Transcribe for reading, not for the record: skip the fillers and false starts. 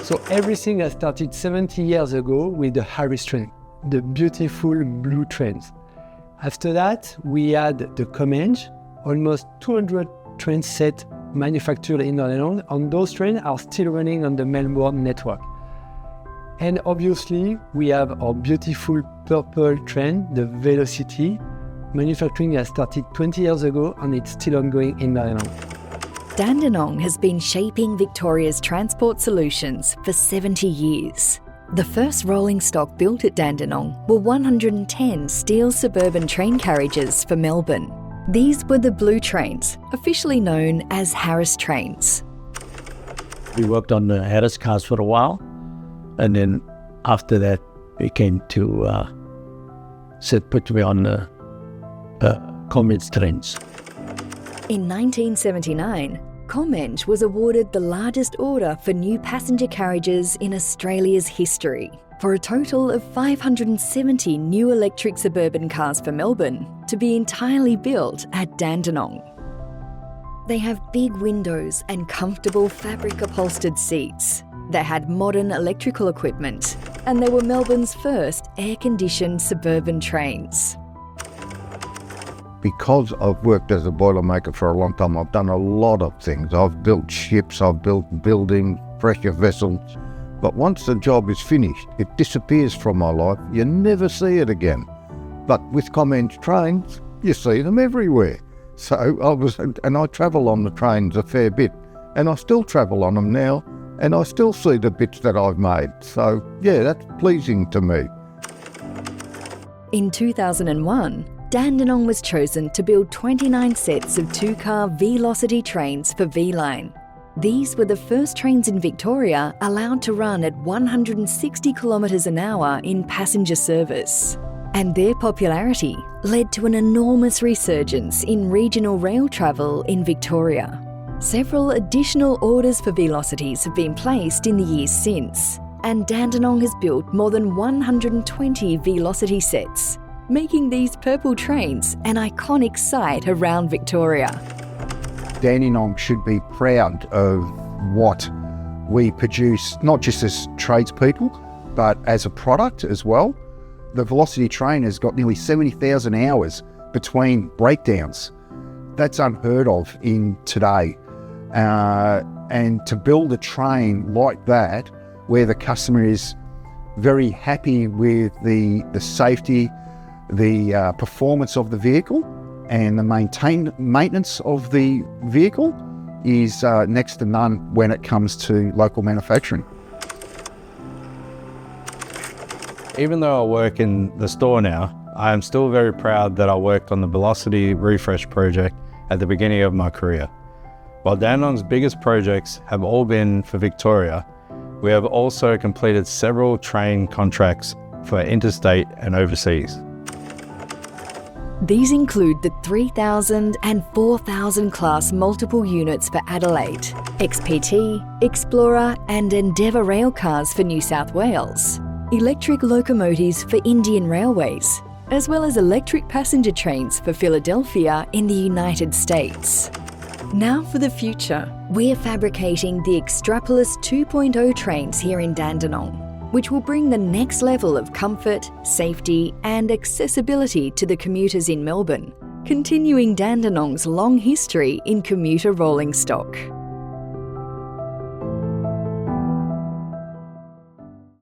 So everything has started 70 years ago with the Harris train, the beautiful blue trains. After that, we had the Comenge, almost 200 train sets manufactured in Dandenong, and those trains are still running on the Melbourne network. And obviously, we have our beautiful purple train, the Velocity. Manufacturing has started 20 years ago and it's still ongoing in Dandenong. Dandenong has been shaping Victoria's transport solutions for 70 years. The first rolling stock built at Dandenong were 110 steel suburban train carriages for Melbourne. These were the blue trains, officially known as Harris trains. We worked on the Harris cars for a while, and then after that we came to put me on the Comenge trains. In 1979, Comenge was awarded the largest order for new passenger carriages in Australia's history, for a total of 570 new electric suburban cars for Melbourne to be entirely built at Dandenong. They have big windows and comfortable fabric-upholstered seats. They had modern electrical equipment, and they were Melbourne's first air-conditioned suburban trains. Because I've worked as a boilermaker for a long time, I've done a lot of things. I've built ships, I've built buildings, pressure vessels. But once the job is finished, it disappears from my life. You never see it again. But with Comenge trains, you see them everywhere. So I travel on the trains a fair bit, and I still travel on them now, and I still see the bits that I've made. So yeah, that's pleasing to me. In 2001, Dandenong was chosen to build 29 sets of two-car Velocity trains for V-Line. These were the first trains in Victoria allowed to run at 160 kilometres an hour in passenger service. And their popularity led to an enormous resurgence in regional rail travel in Victoria. Several additional orders for Velocities have been placed in the years since, and Dandenong has built more than 120 Velocity sets, making these purple trains an iconic sight around Victoria. Dandenong should be proud of what we produce, not just as tradespeople, but as a product as well. The Velocity train has got nearly 70,000 hours between breakdowns. That's unheard of in today. And to build a train like that, where the customer is very happy with the safety, the performance of the vehicle, and the maintenance of the vehicle is next to none when it comes to local manufacturing. Even though I work in the store now, I am still very proud that I worked on the Velocity refresh project at the beginning of my career. While Dandenong's biggest projects have all been for Victoria, we have also completed several train contracts for interstate and overseas. These include the 3000 and 4000 class multiple units for Adelaide, XPT, Explorer and Endeavour rail cars for New South Wales, electric locomotives for Indian Railways, as well as electric passenger trains for Philadelphia in the United States. Now for the future, we're fabricating the Extrapolis 2.0 trains here in Dandenong, which will bring the next level of comfort, safety and accessibility to the commuters in Melbourne, continuing Dandenong's long history in commuter rolling stock.